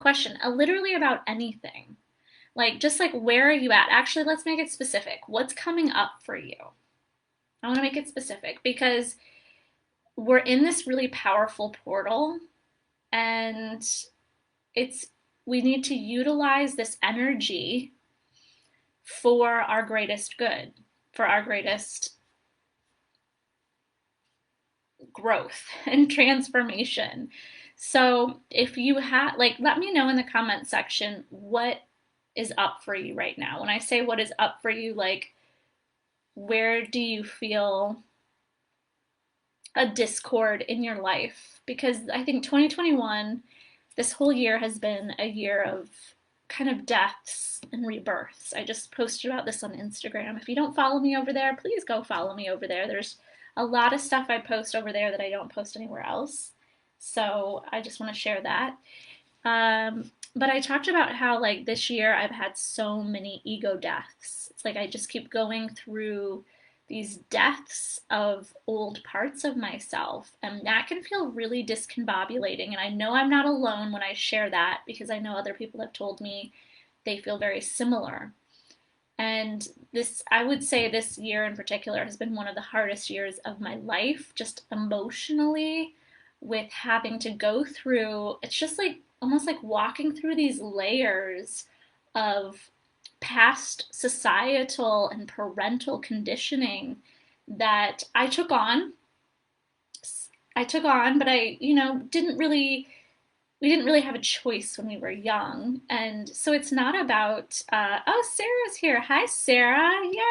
question, literally about anything. Like, just like, where are you at? Actually, let's make it specific. What's coming up for you? I want to make it specific because we're in this really powerful portal, and it's we need to utilize this energy for our greatest good, for our greatest growth and transformation. So if you have, like, let me know in the comment section what is up for you right now. When I say what is up for you, like, where do you feel a discord in your life? Because I think 2021, this whole year has been a year of kind of deaths and rebirths. I just posted about this on Instagram. If you don't follow me over there, please go follow me over there. There's a lot of stuff I post over there that I don't post anywhere else. So I just want to share that. But I talked about how, like, this year I've had so many ego deaths. It's like I just keep going through these deaths of old parts of myself, and that can feel really discombobulating. And I know I'm not alone when I share that, because I know other people have told me they feel very similar. And this, I would say, this year in particular has been one of the hardest years of my life, just emotionally, with having to go through, it's just like almost like walking through these layers of past societal and parental conditioning that I took on. But we didn't really have a choice when we were young. And so it's not about, oh, Sarah's here. Hi, Sarah. Yay.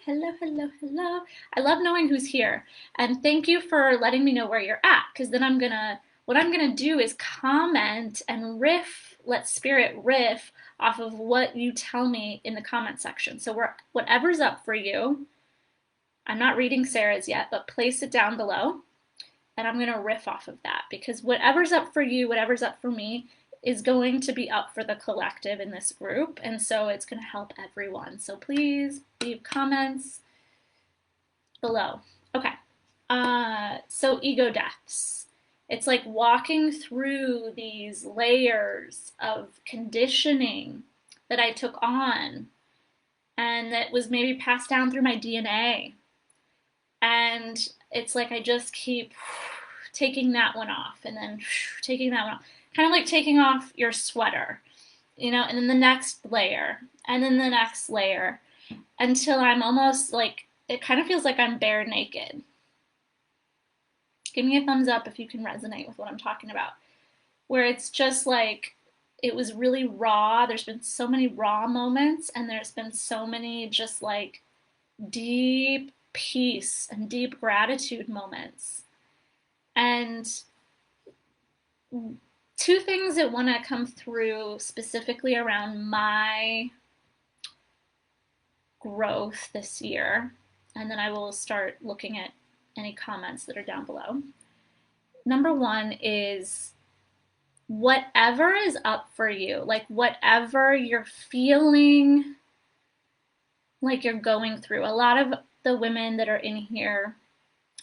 Hello, hello, hello. I love knowing who's here. And thank you for letting me know where you're at, because then what I'm gonna do is comment and riff, let spirit riff off of what you tell me in the comment section. So whatever's up for you, I'm not reading Sarah's yet, but place it down below, and I'm gonna riff off of that, because whatever's up for you, whatever's up for me, is going to be up for the collective in this group, and so it's gonna help everyone. So please leave comments below. Okay, so ego deaths. It's like walking through these layers of conditioning that I took on and that was maybe passed down through my DNA. And it's like I just keep taking that one off and then taking that one off. Kind of like taking off your sweater, and then the next layer, and then the next layer, until I'm almost like, it kind of feels like I'm bare naked. Give me a thumbs up if you can resonate with what I'm talking about. Where it's just like, it was really raw. There's been so many raw moments, and there's been so many just like deep peace and deep gratitude moments. And two things that want to come through specifically around my growth this year, and then I will start looking at any comments that are down below. Number one is whatever is up for you, like whatever you're feeling like you're going through. A lot of the women that are in here,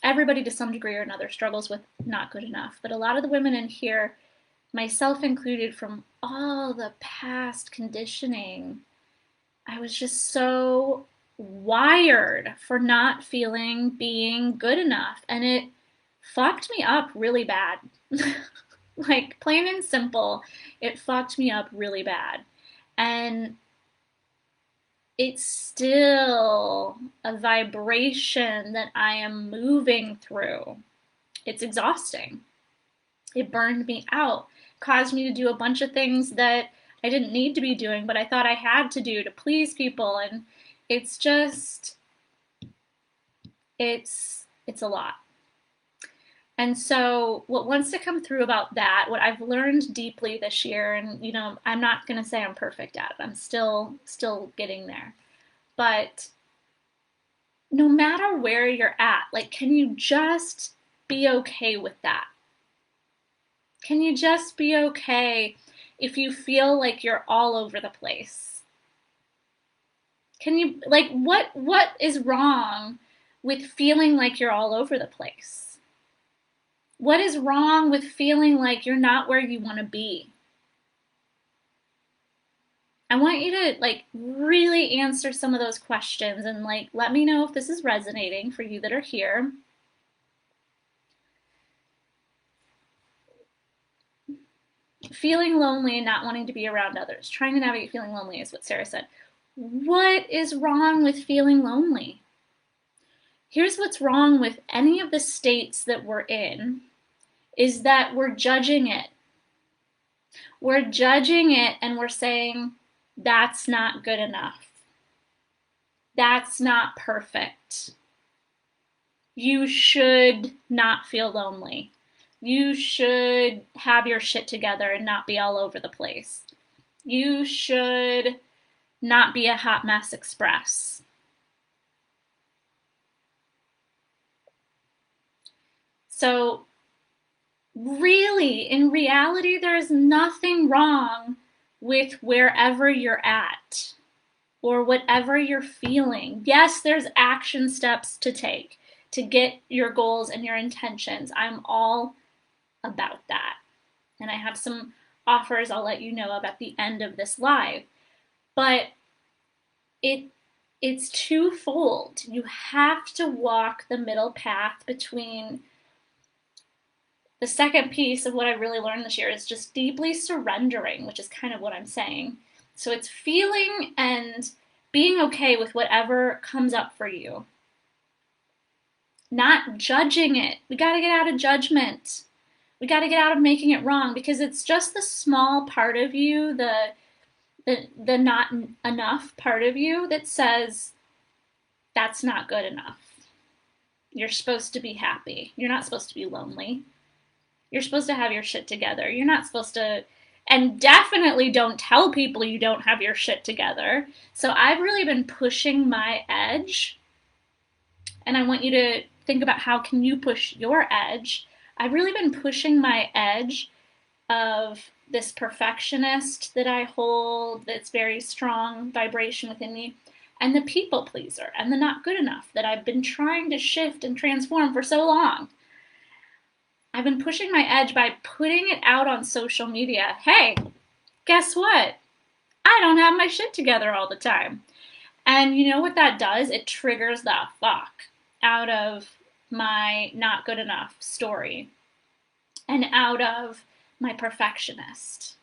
everybody to some degree or another struggles with not good enough, but a lot of the women in here, myself included, from all the past conditioning, I was just so wired for not feeling being good enough, and it fucked me up really bad. Like, plain and simple, it fucked me up really bad. And it's still a vibration that I am moving through. It's exhausting. It burned me out, caused me to do a bunch of things that I didn't need to be doing, but I thought I had to do to please people. And it's just, it's a lot. And so what wants to come through about that, what I've learned deeply this year, and I'm not going to say I'm perfect at it. I'm still getting there. But no matter where you're at, like, can you just be okay with that? Can you just be okay if you feel like you're all over the place? Can you, like, what is wrong with feeling like you're all over the place? What is wrong with feeling like you're not where you want to be? I want you to like really answer some of those questions and like let me know if this is resonating for you that are here. Feeling lonely and not wanting to be around others. Trying to navigate feeling lonely is what Sarah said. What is wrong with feeling lonely? Here's what's wrong with any of the states that we're in is that we're judging it. We're judging it and we're saying, that's not good enough. That's not perfect. You should not feel lonely. You should have your shit together and not be all over the place. You should not be a hot mess express. So really, in reality, there is nothing wrong with wherever you're at or whatever you're feeling. Yes, there's action steps to take to get your goals and your intentions. I'm all about that. And I have some offers I'll let you know about the end of this live. But it's twofold. You have to walk the middle path between the second piece of what I really learned this year is just deeply surrendering, which is kind of what I'm saying. So it's feeling and being okay with whatever comes up for you. Not judging it. We got to get out of judgment. We got to get out of making it wrong because it's just the small part of you, the not enough part of you that says that's not good enough. You're supposed to be happy. You're not supposed to be lonely. You're supposed to have your shit together. You're not supposed to, and definitely don't tell people you don't have your shit together. So I've really been pushing my edge, and I want you to think about how can you push your edge. I've really been pushing my edge of this perfectionist that I hold, that's very strong vibration within me, and the people pleaser and the not good enough that I've been trying to shift and transform for so long. I've been pushing my edge by putting it out on social media. Hey, guess what? I don't have my shit together all the time. And you know what that does? It triggers the fuck out of my not good enough story and out of my perfectionist.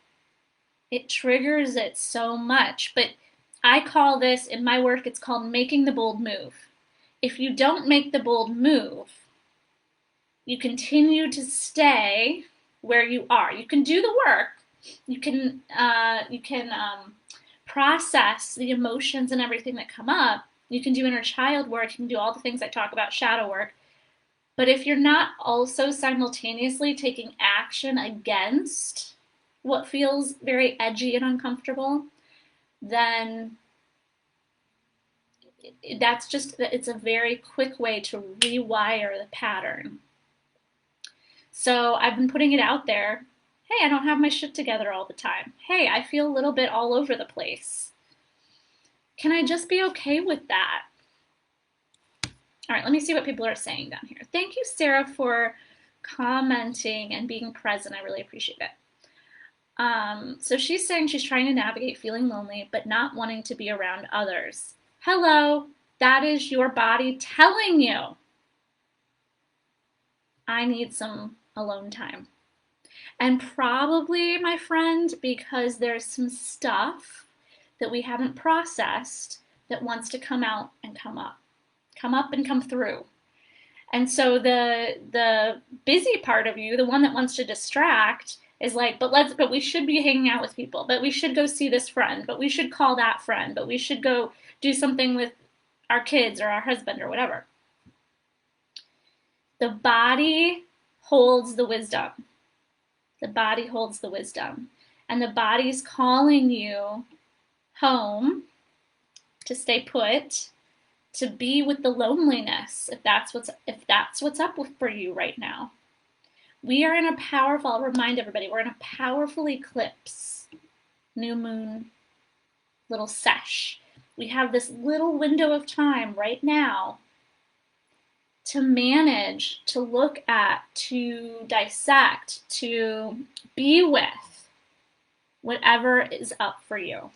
It triggers it so much. But I call this, in my work, it's called making the bold move. If you don't make the bold move, you continue to stay where you are. You can do the work. You can process the emotions and everything that come up. You can do inner child work. You can do all the things I talk about, shadow work. But if you're not also simultaneously taking action against what feels very edgy and uncomfortable, then it's a very quick way to rewire the pattern. So I've been putting it out there. Hey, I don't have my shit together all the time. Hey, I feel a little bit all over the place. Can I just be okay with that? All right, let me see what people are saying down here. Thank you, Sarah, for commenting and being present. I really appreciate it. So she's saying she's trying to navigate feeling lonely, but not wanting to be around others. Hello, that is your body telling you, I need some alone time. And probably, my friend, because there's some stuff that we haven't processed that wants to come out and come up and come through. And so the busy part of you, the one that wants to distract, is like, but we should be hanging out with people, but we should go see this friend, but we should call that friend, but we should go do something with our kids or our husband or whatever. The body holds the wisdom. The body holds the wisdom. And the body's calling you home to stay put, to be with the loneliness, if that's what's up for you right now. We are in a powerful, I'll remind everybody, we're in a powerful eclipse, new moon, little sesh. We have this little window of time right now to manage, to look at, to dissect, to be with whatever is up for you.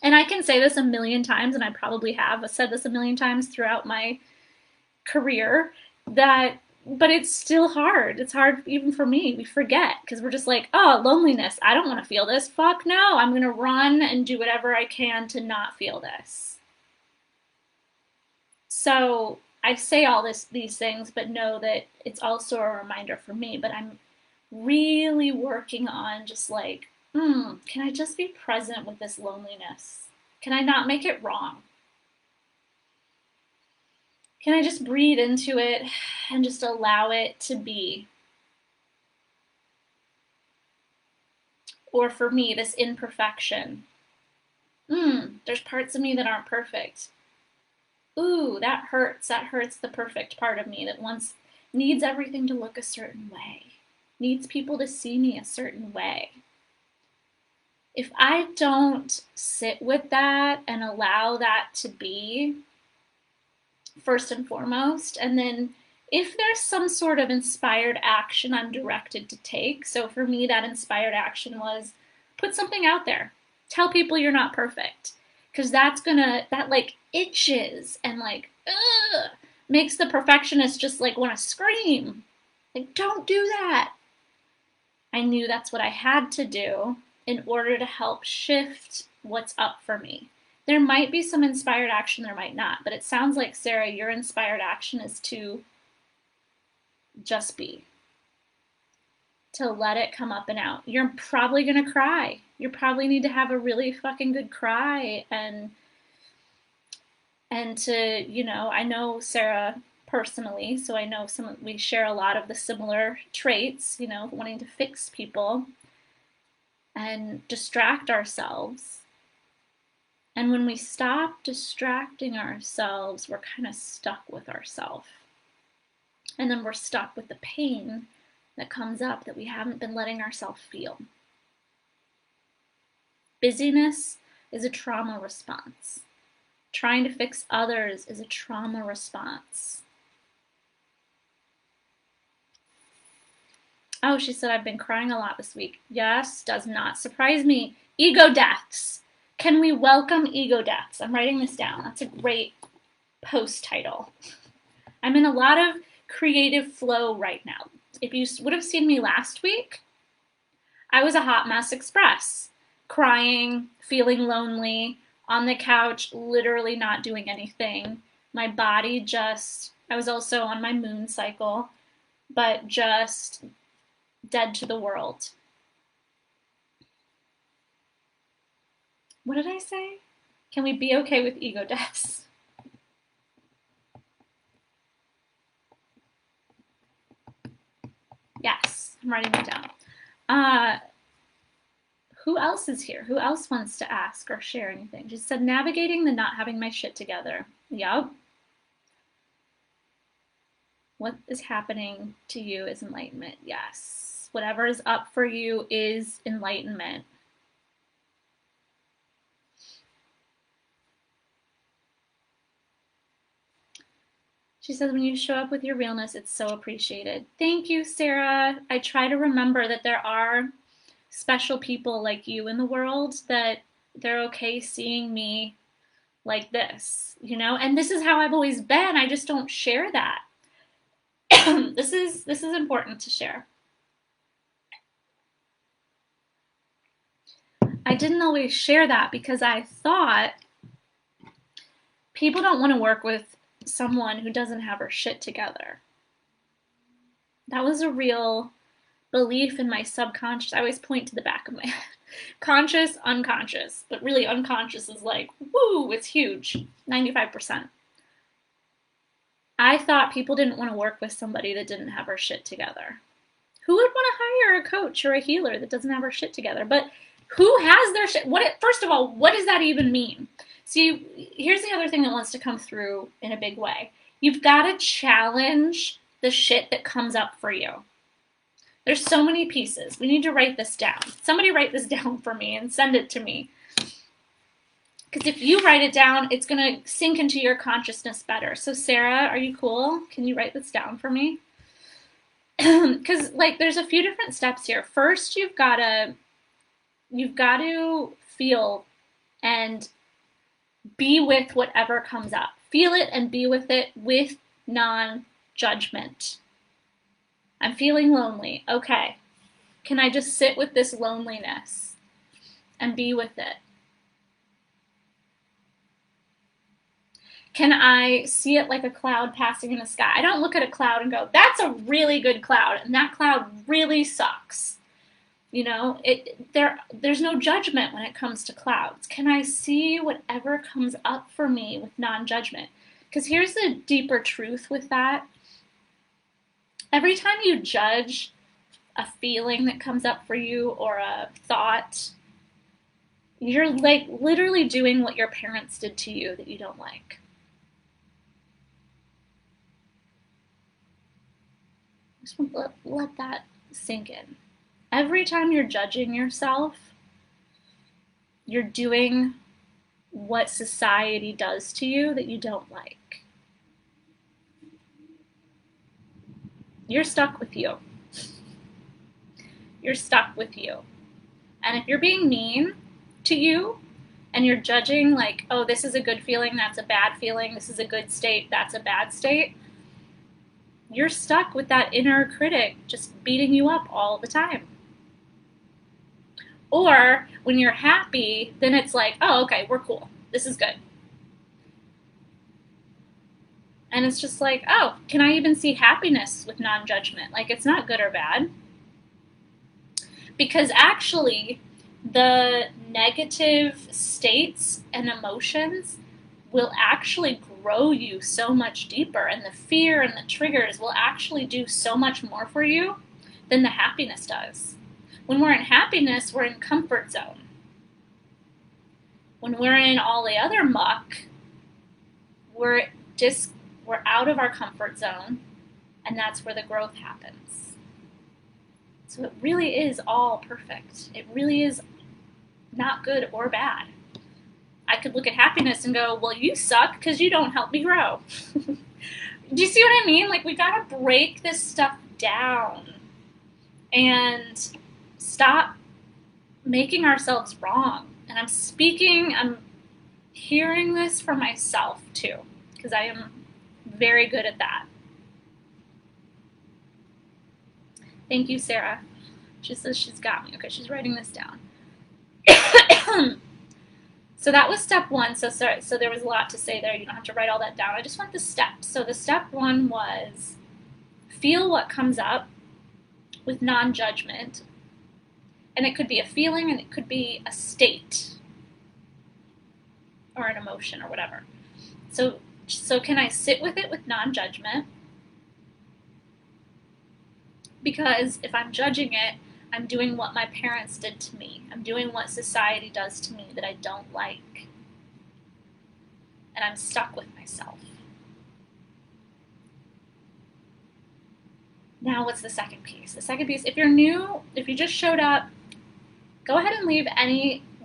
And I can say this a million times, and I probably have said this a million times throughout my career, that but it's still hard. It's hard even for me. We forget because we're just like, oh, loneliness. I don't want to feel this. Fuck no. I'm going to run and do whatever I can to not feel this. So I say all these things, but know that it's also a reminder for me. But I'm really working on just like, can I just be present with this loneliness? Can I not make it wrong? Can I just breathe into it and just allow it to be? Or for me, this imperfection. There's parts of me that aren't perfect. Ooh, that hurts. That hurts the perfect part of me that needs everything to look a certain way, needs people to see me a certain way. If I don't sit with that and allow that to be, first and foremost, and then if there's some sort of inspired action I'm directed to take, so for me that inspired action was put something out there. Tell people you're not perfect. Because that like itches and like, ugh, makes the perfectionist just like want to scream. Like, don't do that. I knew that's what I had to do in order to help shift what's up for me. There might be some inspired action, there might not, but it sounds like, Sarah, your inspired action is to just be, to let it come up and out. You're probably gonna cry. You probably need to have a really fucking good cry and to, I know Sarah personally, so I know we share a lot of the similar traits, wanting to fix people and distract ourselves. And when we stop distracting ourselves, we're kind of stuck with ourselves. And then we're stuck with the pain that comes up that we haven't been letting ourselves feel. Busyness is a trauma response. Trying to fix others is a trauma response. Oh, she said, I've been crying a lot this week. Yes, does not surprise me. Ego deaths. Can we welcome ego deaths? I'm writing this down. That's a great post title. I'm in a lot of creative flow right now. If you would have seen me last week, I was a hot mess express. Crying, feeling lonely, on the couch, literally not doing anything. My body I was also on my moon cycle, but just dead to the world. What did I say? Can we be okay with ego deaths? Yes, I'm writing it down. Who else is here? Who else wants to ask or share anything? She said, navigating the not having my shit together. Yup. What is happening to you is enlightenment. Yes. Whatever is up for you is enlightenment. She says, when you show up with your realness, it's so appreciated. Thank you, Sarah. I try to remember that there are special people like you in the world, that they're okay seeing me like this, and this is how I've always been. I just don't share that. This is important to share. I didn't always share that because I thought people don't want to work with someone who doesn't have her shit together. That was a real belief in my subconscious. I always point to the back of my head. Conscious, unconscious, but really unconscious is like, woo, it's huge, 95%. I thought people didn't want to work with somebody that didn't have her shit together. Who would want to hire a coach or a healer that doesn't have her shit together? But who has their shit? First of all, what does that even mean? See, here's the other thing that wants to come through in a big way. You've got to challenge the shit that comes up for you. There's so many pieces. We need to write this down. Somebody write this down for me and send it to me. Because if you write it down, it's going to sink into your consciousness better. So Sarah, are you cool? Can you write this down for me? Because there's a few different steps here. First, you've got to feel and be with whatever comes up. Feel it and be with it with non-judgment. I'm feeling lonely. Okay. Can I just sit with this loneliness and be with it? Can I see it like a cloud passing in the sky? I don't look at a cloud and go, that's a really good cloud, and that cloud really sucks. You know, there's no judgment when it comes to clouds. Can I see whatever comes up for me with non-judgment? Because here's the deeper truth with that. Every time you judge a feeling that comes up for you or a thought, you're like literally doing what your parents did to you that you don't like. Just let that sink in. Every time you're judging yourself, you're doing what society does to you that you don't like. You're stuck with you. You're stuck with you. And if you're being mean to you and you're judging like, oh, this is a good feeling, that's a bad feeling, this is a good state, that's a bad state, you're stuck with that inner critic just beating you up all the time. Or when you're happy, then it's like, oh, okay, we're cool. This is good. And it's just like, oh, can I even see happiness with non-judgment? Like, it's not good or bad. Because actually, the negative states and emotions will actually grow you so much deeper, and the fear and the triggers will actually do so much more for you than the happiness does. When we're in happiness, we're in comfort zone. When we're in all the other muck, we're out of our comfort zone, and that's where the growth happens. So it really is all perfect. It really is not good or bad. I could look at happiness and go, well, you suck because you don't help me grow. Do you see what I mean? Like, we got to break this stuff down and stop making ourselves wrong. And I'm hearing this for myself too, because I am very good at that. Thank you, Sarah. She says she's got me. Okay, she's writing this down. So that was step one. So there was a lot to say there. You don't have to write all that down. I just want the steps. So the step one was feel what comes up with non-judgment. And it could be a feeling, and it could be a state or an emotion or whatever. So can I sit with it with non-judgment? Because if I'm judging it, I'm doing what my parents did to me. I'm doing what society does to me that I don't like. And I'm stuck with myself. Now what's the second piece? The second piece, if you're new, if you just showed up, go ahead and leave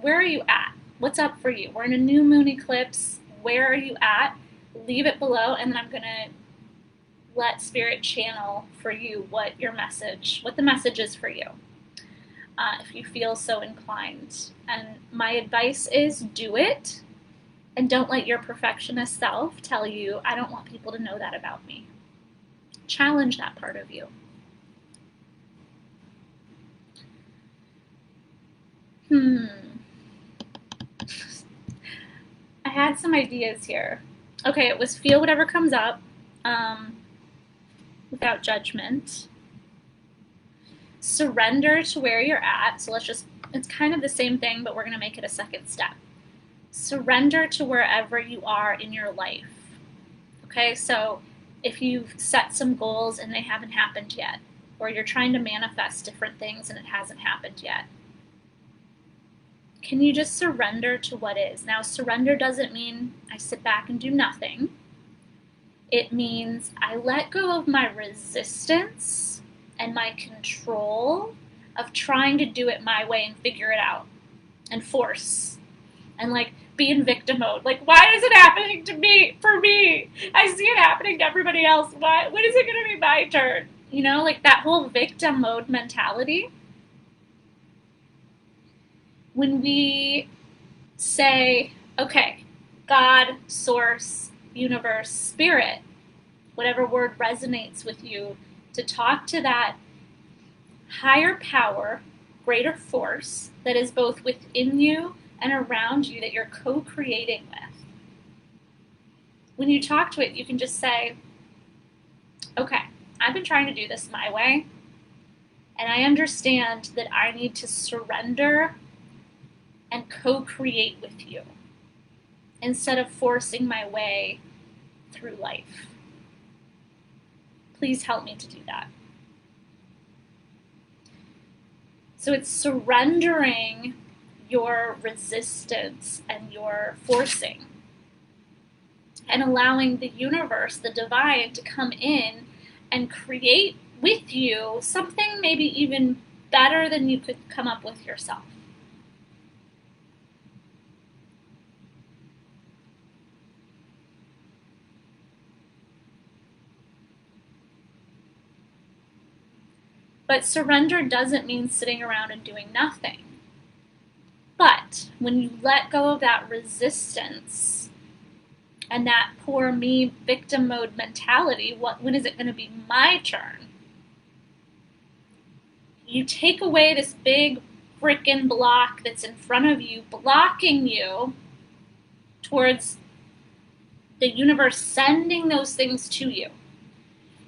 where are you at? What's up for you? We're in a new moon eclipse. Where are you at? Leave it below, and then I'm going to let Spirit channel for you what the message is for you. If you feel so inclined. And my advice is do it, and don't let your perfectionist self tell you, I don't want people to know that about me. Challenge that part of you. I had some ideas here. Okay, it was feel whatever comes up without judgment. Surrender to where you're at. So it's kind of the same thing, but we're going to make it a second step. Surrender to wherever you are in your life. Okay, so if you've set some goals and they haven't happened yet, or you're trying to manifest different things and it hasn't happened yet, can you just surrender to what is? Now, surrender doesn't mean I sit back and do nothing. It means I let go of my resistance and my control of trying to do it my way and figure it out and force and like be in victim mode. Like, why is it happening to me, for me? I see it happening to everybody else. Why? When is it going to be my turn? You know, like that whole victim mode mentality. When we say, okay, God, source, universe, spirit, whatever word resonates with you, to talk to that higher power, greater force that is both within you and around you that you're co-creating with. When you talk to it, you can just say, okay, I've been trying to do this my way, and I understand that I need to surrender and co-create with you instead of forcing my way through life. Please help me to do that. So it's surrendering your resistance and your forcing and allowing the universe, the divine, to come in and create with you something maybe even better than you could come up with yourself. But surrender doesn't mean sitting around and doing nothing. But when you let go of that resistance and that poor me victim mode mentality, when is it going to be my turn? You take away this big frickin' block that's in front of you, blocking you towards the universe sending those things to you.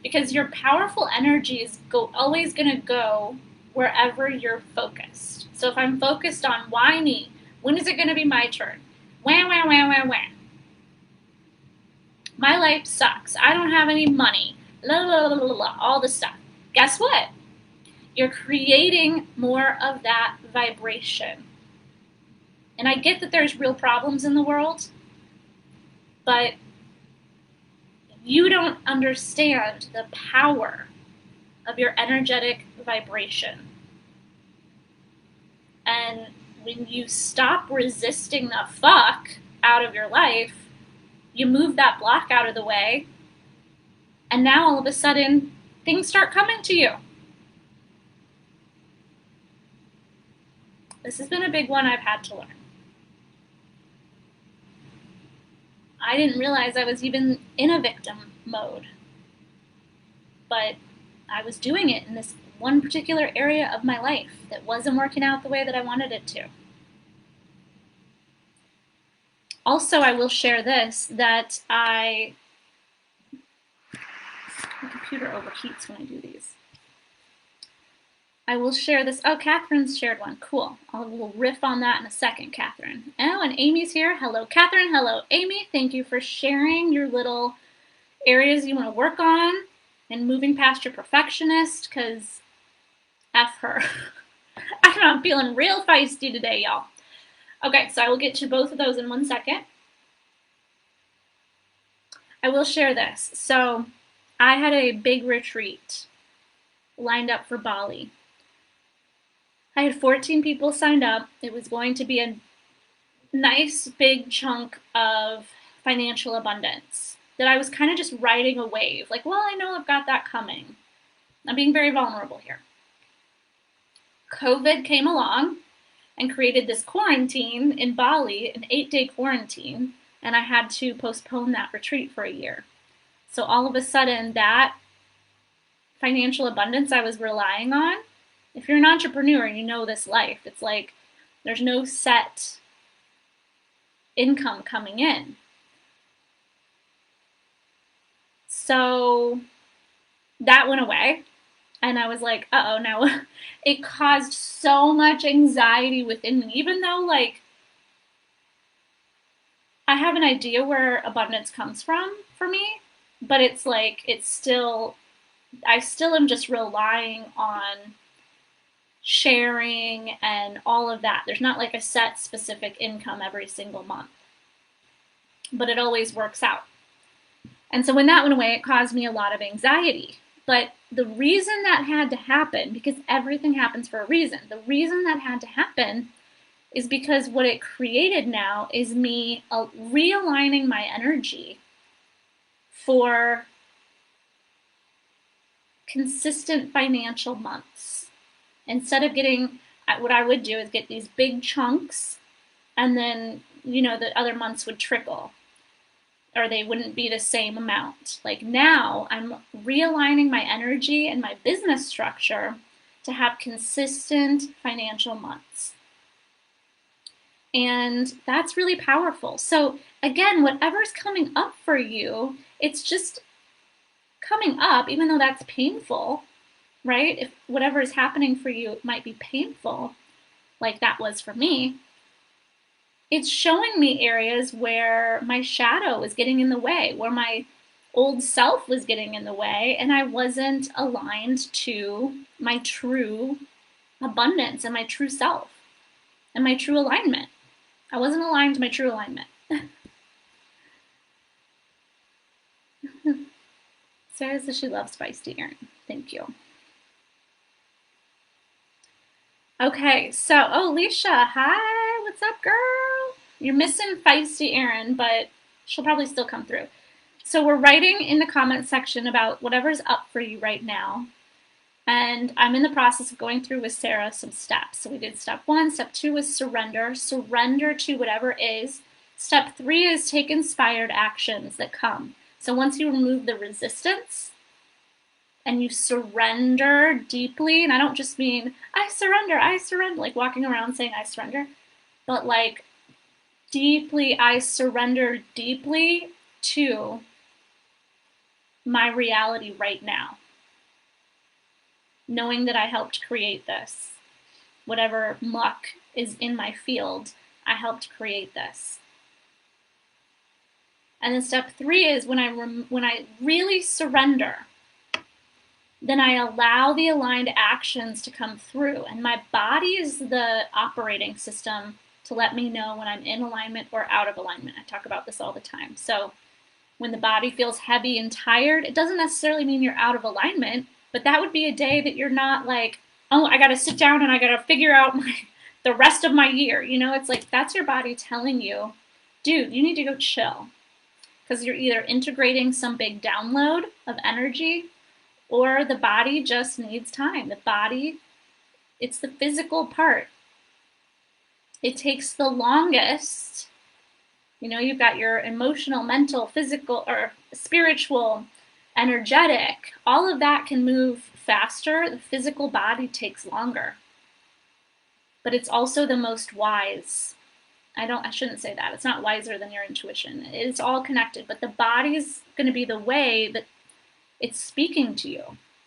Because your powerful energy is always going to go wherever you're focused. So if I'm focused on why me, when is it going to be my turn? Wham, wham, wham, wham, wham. My life sucks. I don't have any money. La, la, la, la, la, all this stuff. Guess what? You're creating more of that vibration. And I get that there's real problems in the world, but you don't understand the power of your energetic vibration. And when you stop resisting the fuck out of your life, you move that block out of the way, and now all of a sudden, things start coming to you. This has been a big one I've had to learn. I didn't realize I was even in a victim mode, but I was doing it in this one particular area of my life that wasn't working out the way that I wanted it to. Also, I will share this, that my computer overheats when I do these. I will share this. Oh, Catherine's shared one. Cool. We'll riff on that in a second, Catherine. Oh, and Amy's here. Hello, Catherine. Hello, Amy. Thank you for sharing your little areas you want to work on and moving past your perfectionist, because F her. I'm feeling real feisty today, y'all. Okay, so I will get to both of those in 1 second. I will share this. So I had a big retreat lined up for Bali. I had 14 people signed up. It was going to be a nice big chunk of financial abundance that I was kind of just riding a wave. Like, well, I know I've got that coming. I'm being very vulnerable here. COVID came along and created this quarantine in Bali, an 8-day quarantine, and I had to postpone that retreat for a year. So all of a sudden, that financial abundance I was relying on, if you're an entrepreneur and you know this life, it's like there's no set income coming in. So that went away. And I was like, uh-oh, now it caused so much anxiety within me, even though, like, I have an idea where abundance comes from for me, but it's like, I still am just relying on sharing and all of that. There's not like a set specific income every single month, but it always works out. And so when that went away, it caused me a lot of anxiety. But the reason that had to happen, because everything happens for a reason, the reason that had to happen is because what it created now is me realigning my energy for consistent financial months. Instead of getting, what I would do is get these big chunks and then, you know, the other months would trickle, or they wouldn't be the same amount. Like now, I'm realigning my energy and my business structure to have consistent financial months. And that's really powerful. So again, whatever's coming up for you, it's just coming up, even though that's painful, right? If whatever is happening for you might be painful, like that was for me, it's showing me areas where my shadow was getting in the way, where my old self was getting in the way, and I wasn't aligned to my true abundance and my true self and my true alignment. I wasn't aligned to my true alignment. Sarah says she loves feisty Erin. Thank you. Okay, so, oh, Leisha, hi, what's up, girl? You're missing feisty Erin, but she'll probably still come through. So we're writing in the comments section about whatever's up for you right now. And I'm in the process of going through with Sarah some steps. So we did step 1. Step 2 was surrender. Surrender to whatever is. Step 3 is take inspired actions that come. So once you remove the resistance and you surrender deeply, and I don't just mean, I surrender, like walking around saying I surrender, but like deeply, I surrender deeply to my reality right now. Knowing that I helped create this. Whatever muck is in my field, I helped create this. And then step 3 is when I really surrender, then I allow the aligned actions to come through. And my body is the operating system to let me know when I'm in alignment or out of alignment. I talk about this all the time. So when the body feels heavy and tired, it doesn't necessarily mean you're out of alignment, but that would be a day that you're not like, oh, I got to sit down and I got to figure out the rest of my year. You know, it's like that's your body telling you, dude, you need to go chill. Because you're either integrating some big download of energy or the body just needs time. The body, it's the physical part. It takes the longest. You know, you've got your emotional, mental, physical, or spiritual, energetic. All of that can move faster. The physical body takes longer. But it's also the most wise. I shouldn't say that. It's not wiser than your intuition. It's all connected. But the body's going to be the way that it's speaking to you.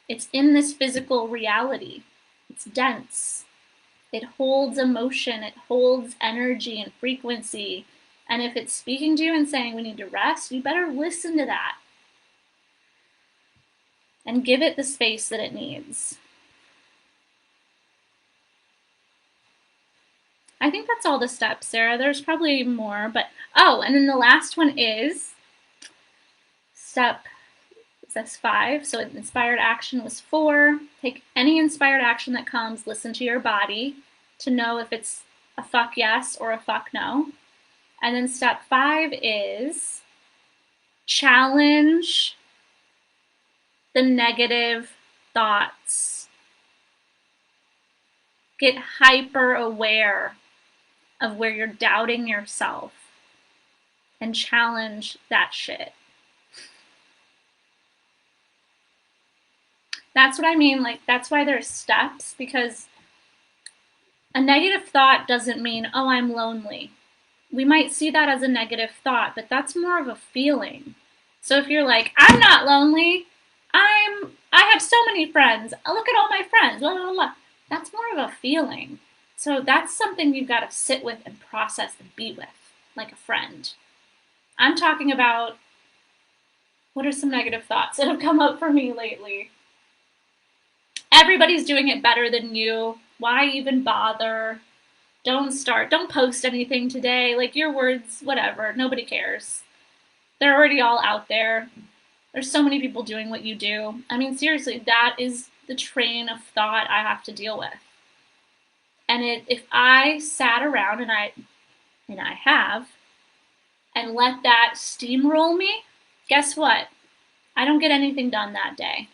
It's in this physical reality. It's dense. It holds emotion. It holds energy and frequency. And if it's speaking to you and saying we need to rest, you better listen to that. And give it the space that it needs. I think that's all the steps, Sarah. There's probably more, but oh, and then the last one is step 5. So inspired action was 4. Take any inspired action that comes, listen to your body to know if it's a fuck yes or a fuck no. And then step 5 is challenge the negative thoughts. Get hyper aware of where you're doubting yourself and challenge that shit. That's what I mean, like that's why there's steps, because a negative thought doesn't mean, oh, I'm lonely. We might see that as a negative thought, but that's more of a feeling. So if you're like, I'm not lonely, I have so many friends, look at all my friends, blah, blah, blah. That's more of a feeling. So that's something you've got to sit with and process and be with, like a friend. I'm talking about, what are some negative thoughts that have come up for me lately? Everybody's doing it better than you. Why even bother? Don't post anything today. Like your words, whatever, nobody cares. They're already all out there. There's so many people doing what you do. I mean, seriously, that is the train of thought I have to deal with. And if I sat around and I have, and let that steamroll me, guess what? I don't get anything done that day.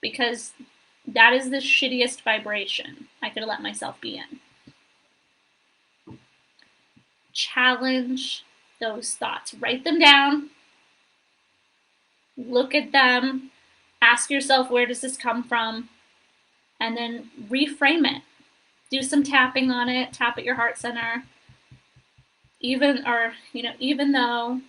Because that is the shittiest vibration I could let myself be in. challenge those thoughts. Write them down, look at them, ask yourself, where does this come from? And then reframe it. Do some tapping on it, tap at your heart center. Even though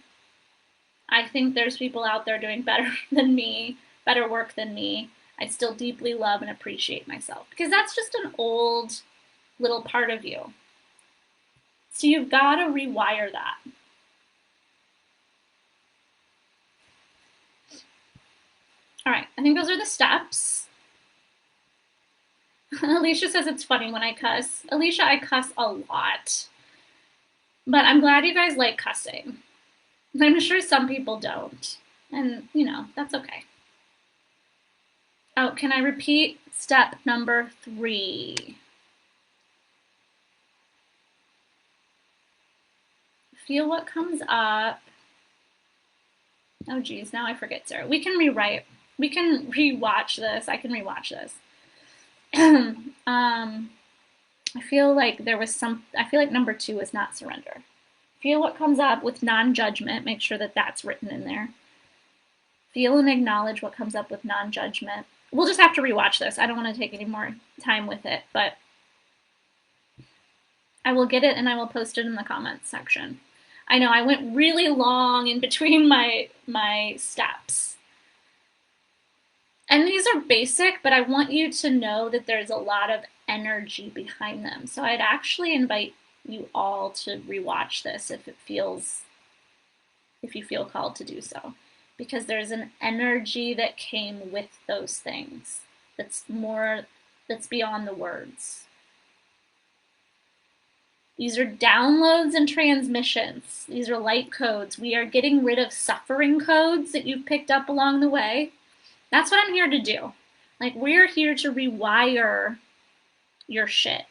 I think there's people out there doing better than me, better work than me, I still deeply love and appreciate myself, because that's just an old little part of you. So you've got to rewire that. All right, I think those are the steps. Alicia says it's funny when I cuss. Alicia, I cuss a lot. But I'm glad you guys like cussing. I'm sure some people don't. And, that's okay. Oh, can I repeat step number 3? Feel what comes up. Oh, geez, now I forget, Sarah. We can rewrite. We can rewatch this. I can rewatch this. I feel like number 2 is not surrender. Feel what comes up with non-judgment. Make sure that that's written in there. Feel and acknowledge what comes up with non-judgment. We'll just have to rewatch this. I don't want to take any more time with it, but I will get it and I will post it in the comments section. I know I went really long in between my steps. And these are basic, but I want you to know that there's a lot of energy behind them. So I'd actually invite you all to rewatch this if you feel called to do so, because there's an energy that came with those things that's beyond the words. These are downloads and transmissions. These are light codes. We are getting rid of suffering codes that you've picked up along the way. That's what I'm here to do. Like, we're here to rewire your shit.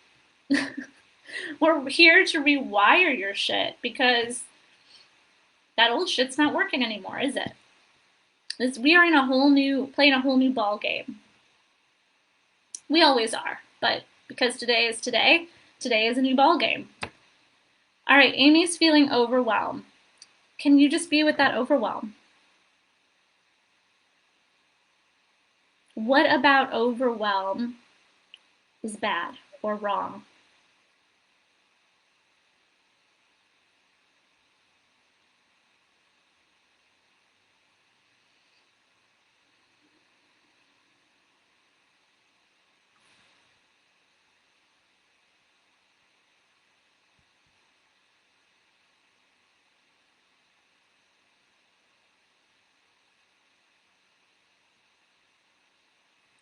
We're here to rewire your shit, because that old shit's not working anymore, is it? We are playing a whole new ball game. We always are, but because today is today is a new ball game. All right, Amy's feeling overwhelmed. Can you just be with that overwhelm? What about overwhelm is bad or wrong?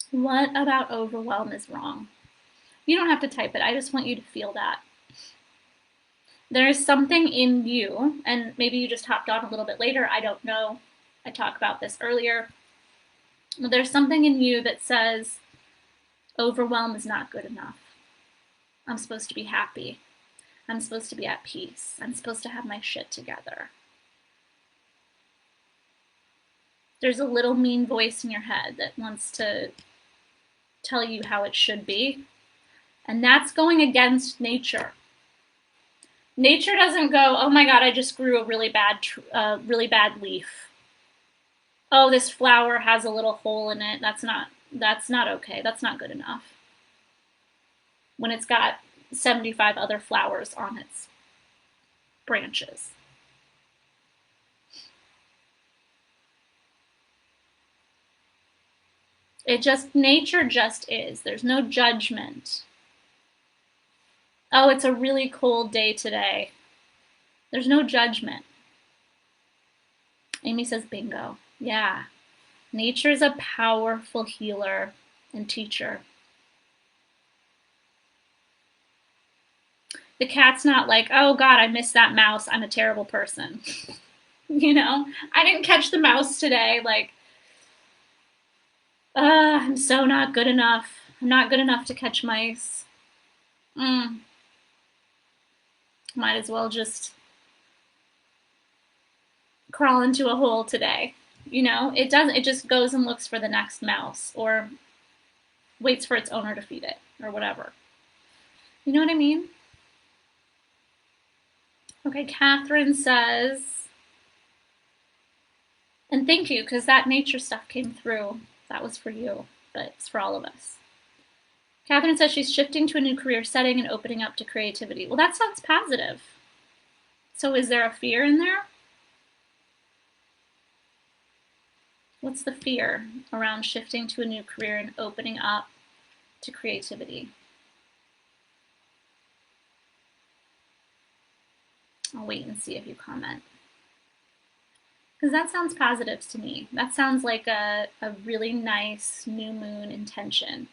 What about overwhelm is wrong? You don't have to type it. I just want you to feel that. There's something in you, and maybe you just hopped on a little bit later. I don't know. I talked about this earlier. But there's something in you that says overwhelm is not good enough. I'm supposed to be happy. I'm supposed to be at peace. I'm supposed to have my shit together. There's a little mean voice in your head that wants to tell you how it should be. And that's going against nature. Nature doesn't go, oh my God, I just grew a really bad leaf. Oh, this flower has a little hole in it. That's not okay. That's not good enough. When it's got 75 other flowers on its branches. Nature just is. There's no judgment. Oh, it's a really cold day today. There's no judgment. Amy says bingo. Yeah. Nature's a powerful healer and teacher. The cat's not like, oh God, I missed that mouse. I'm a terrible person. I didn't catch the mouse today. Like, I'm so not good enough. I'm not good enough to catch mice. Might as well just crawl into a hole today. It just goes and looks for the next mouse, or waits for its owner to feed it, or whatever. You know what I mean? Okay, Catherine says, and thank you, because that nature stuff came through. That was for you, but it's for all of us. Catherine says she's shifting to a new career setting and opening up to creativity. Well, that sounds positive. So is there a fear in there? What's the fear around shifting to a new career and opening up to creativity? I'll wait and see if you comment. Because that sounds positive to me. That sounds like a really nice new moon intention.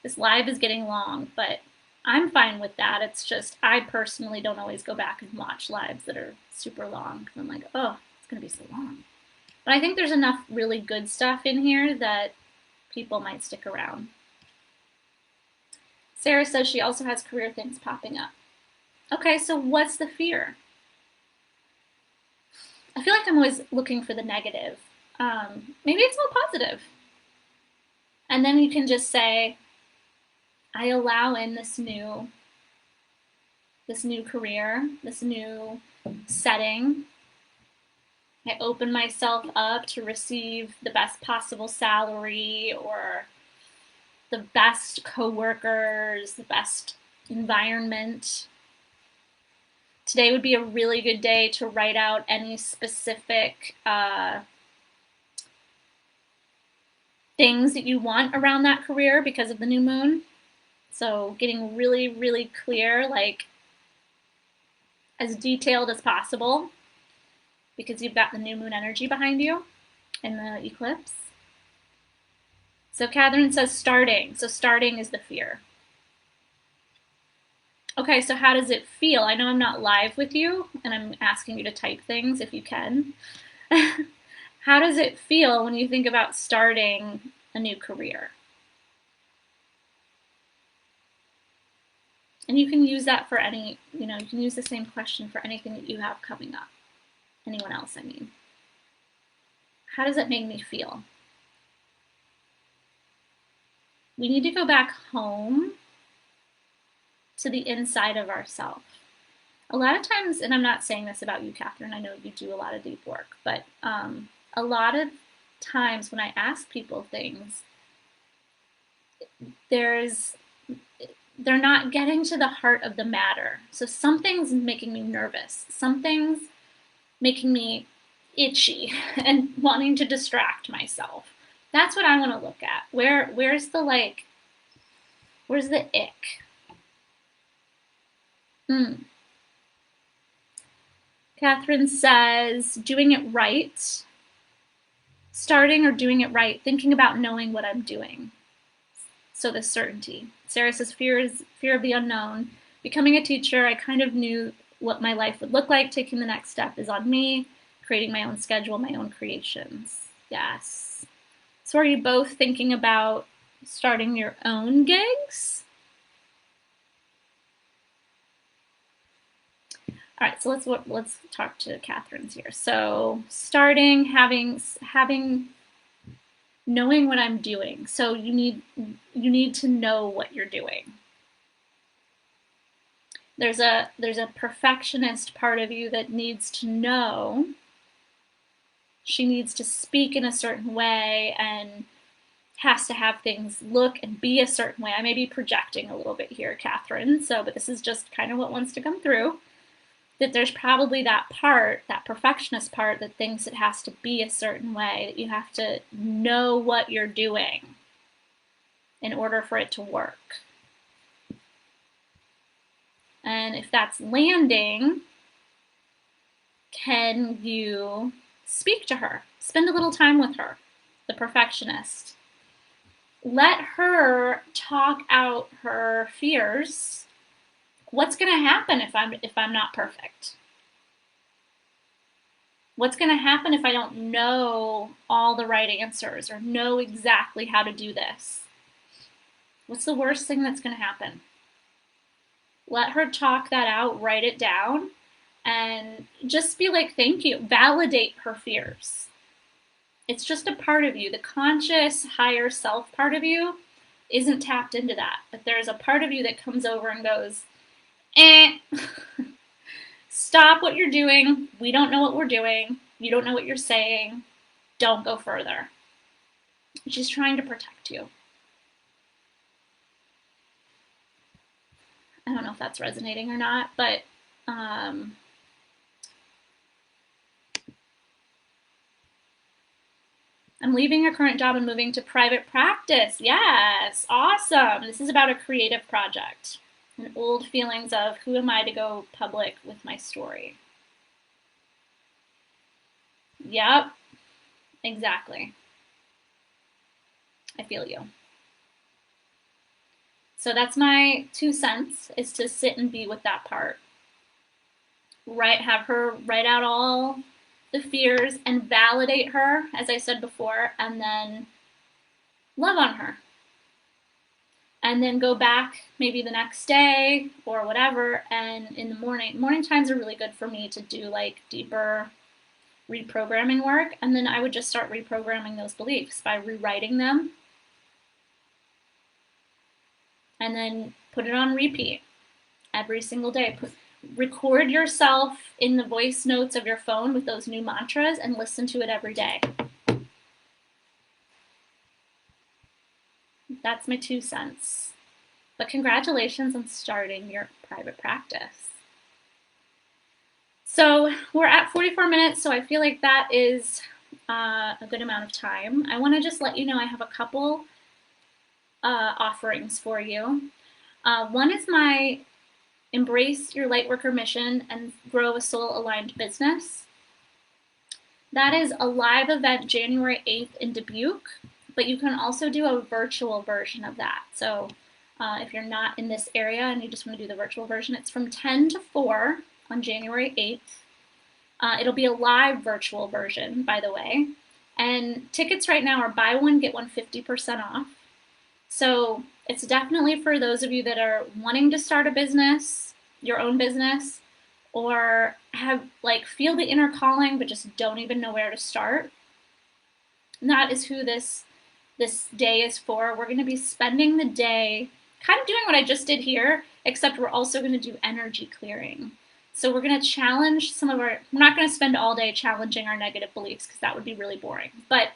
This live is getting long, but I'm fine with that. It's just I personally don't always go back and watch lives that are super long because I'm like, oh, it's going to be so long. But I think there's enough really good stuff in here that people might stick around. Sarah says she also has career things popping up. Okay, so what's the fear? I feel like I'm always looking for the negative. Maybe it's all positive. And then you can just say, I allow in this new career, this new setting. I open myself up to receive the best possible salary or the best coworkers, the best environment. Today would be a really good day to write out any specific things that you want around that career because of the new moon. So getting really, really clear, like as detailed as possible, because you've got the new moon energy behind you in the eclipse. So Catherine says starting. So starting is the fear. Okay, so how does it feel? I know I'm not live with you, and I'm asking you to type things if you can. How does it feel when you think about starting a new career? And you can use that for any, you can use the same question for anything that you have coming up. Anyone else, I mean. How does it make me feel? We need to go back home to the inside of ourselves. A lot of times, and I'm not saying this about you, Catherine, I know you do a lot of deep work, but a lot of times when I ask people things, they're not getting to the heart of the matter. So something's making me nervous. Something's making me itchy and wanting to distract myself. That's what I want to look at. Where's the ick? Catherine says, doing it right. Starting or doing it right, thinking about knowing what I'm doing. So the certainty. Sarah says, fear of the unknown. Becoming a teacher, I kind of knew what my life would look like. Taking the next step is on me. Creating my own schedule, my own creations. Yes. So are you both thinking about starting your own gigs? All right, so let's talk to Catherine's here. So starting, knowing what I'm doing. So you need to know what you're doing. There's a perfectionist part of you that needs to know. She needs to speak in a certain way and has to have things look and be a certain way. I may be projecting a little bit here, Catherine, but this is just kind of what wants to come through. That there's probably that part, that perfectionist part, that thinks it has to be a certain way, that you have to know what you're doing in order for it to work. And if that's landing, can you speak to her? Spend a little time with her, the perfectionist. Let her talk out her fears. What's going to happen if I'm not perfect? What's going to happen if I don't know all the right answers or know exactly how to do this? What's the worst thing that's going to happen? Let her talk that out, write it down, and just be like, thank you. Validate her fears. It's just a part of you. The conscious, higher self part of you isn't tapped into that. But there's a part of you that comes over and goes, stop what you're doing. We don't know what we're doing. You don't know what you're saying. Don't go further. She's trying to protect you. I don't know if that's resonating or not, but I'm leaving your current job and moving to private practice. Yes, awesome. This is about a creative project and old feelings of who am I to go public with my story. Yep, exactly. I feel you. So that's my 2 cents, is to sit and be with that part. Have her write out all the fears and validate her, as I said before, and then love on her. And then go back maybe the next day or whatever, and in the morning times are really good for me to do like deeper reprogramming work, and then I would just start reprogramming those beliefs by rewriting them and then put it on repeat every single day. Record yourself in the voice notes of your phone with those new mantras and listen to it every day. That's my 2 cents. But congratulations on starting your private practice. So we're at 44 minutes, so I feel like that is a good amount of time. I want to just let you know I have a couple offerings for you. One is my Embrace Your Lightworker Mission and Grow a Soul-Aligned Business. That is a live event January 8th in Dubuque, but you can also do a virtual version of that. So if you're not in this area and you just want to do the virtual version, it's from 10 to 4 on January 8th. It'll be a live virtual version, by the way. And tickets right now are buy one, get one 50% off. So it's definitely for those of you that are wanting to start a business, your own business, or feel the inner calling but just don't even know where to start. And that is who this day is for. We're going to be spending the day kind of doing what I just did here, except we're also going to do energy clearing. So we're going to challenge we're not going to spend all day challenging our negative beliefs because that would be really boring. But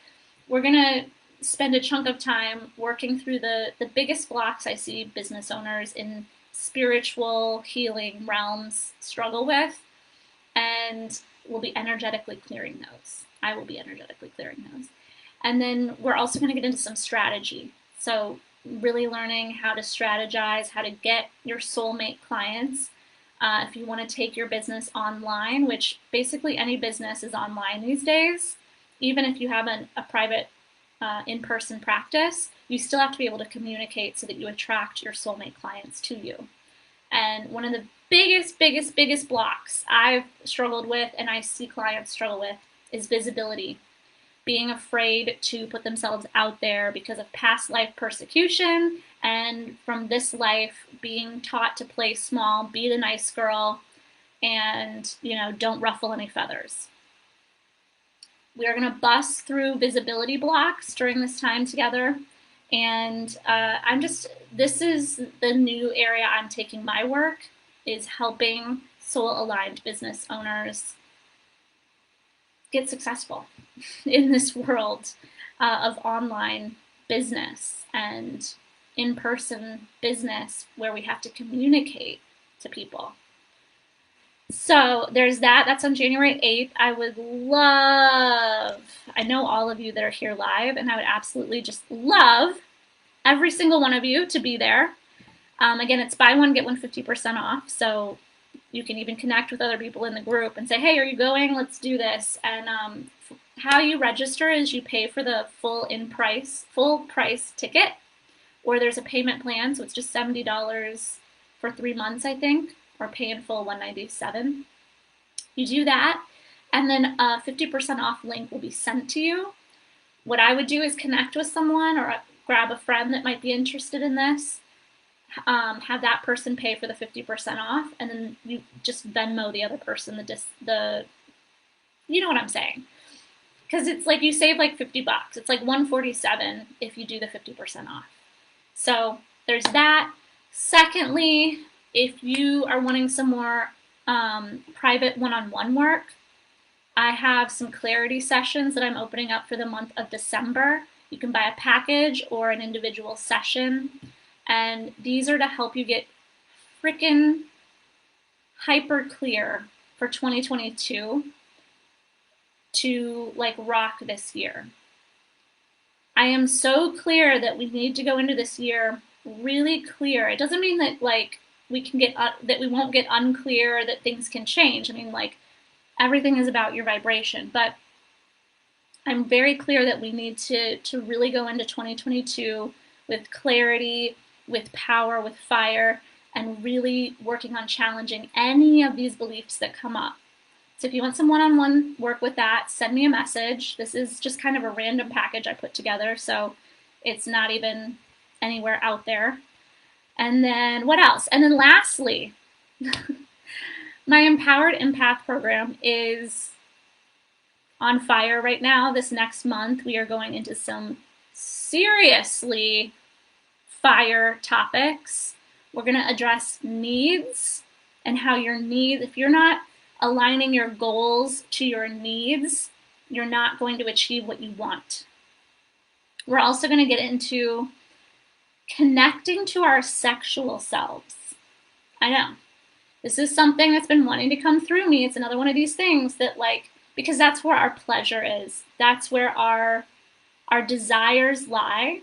we're going to spend a chunk of time working through the biggest blocks I see business owners in spiritual healing realms struggle with, and we'll be energetically clearing those. I will be energetically clearing those. And then we're also going to get into some strategy. So really learning how to strategize, how to get your soulmate clients. If you want to take your business online, which basically any business is online these days, even if you have a private in-person practice, you still have to be able to communicate so that you attract your soulmate clients to you. And one of the biggest blocks I've struggled with and I see clients struggle with is visibility. Being afraid to put themselves out there because of past life persecution, and from this life being taught to play small, be the nice girl, and don't ruffle any feathers. We are going to bust through visibility blocks during this time together, and this is the new area I'm taking my work, is helping soul-aligned business owners get successful in this world of online business and in-person business where we have to communicate to people. So there's that. That's on January 8th. I know all of you that are here live, and I would absolutely just love every single one of you to be there. Again, it's buy one, get one 50% off. So you can even connect with other people in the group and say, hey, are you going? Let's do this. And how you register is you pay for the full price ticket, or there's a payment plan. So it's just $70 for 3 months, I think, or pay in full $197. You do that, and then a 50% off link will be sent to you. What I would do is connect with someone or grab a friend that might be interested in this, have that person pay for the 50% off, and then you just Venmo the other person you know what I'm saying. Because it's like you save like $50. It's like $147 if you do the 50% off. So there's that. Secondly, if you are wanting some more private one-on-one work. I have some clarity sessions that I'm opening up for the month of December. You can buy a package or an individual session. And these are to help you get freaking hyper clear for 2022 to like rock this year. I am so clear that we need to go into this year really clear. It doesn't mean that like we can get that we won't get unclear, that things can change. I mean, like, everything is about your vibration, but I'm very clear that we need to really go into 2022 with clarity, with power, with fire, and really working on challenging any of these beliefs that come up. So if you want some one-on-one work with that, send me a message. This is just kind of a random package I put together, so it's not even anywhere out there. And then what else? And then lastly, my Empowered Empath program is on fire right now. This next month, we are going into some seriously fire topics. We're going to address needs and how your needs, if you're not aligning your goals to your needs, you're not going to achieve what you want. We're also going to get into connecting to our sexual selves. I know. This is something that's been wanting to come through me. It's another one of these things that, like, because that's where our pleasure is. That's where our desires lie.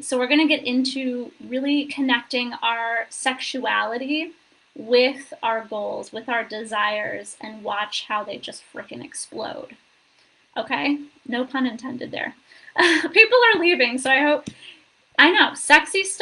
So we're going to get into really connecting our sexuality with our goals, with our desires, and watch how they just frickin' explode. Okay? No pun intended there. People are leaving, so I know, sexy stuff.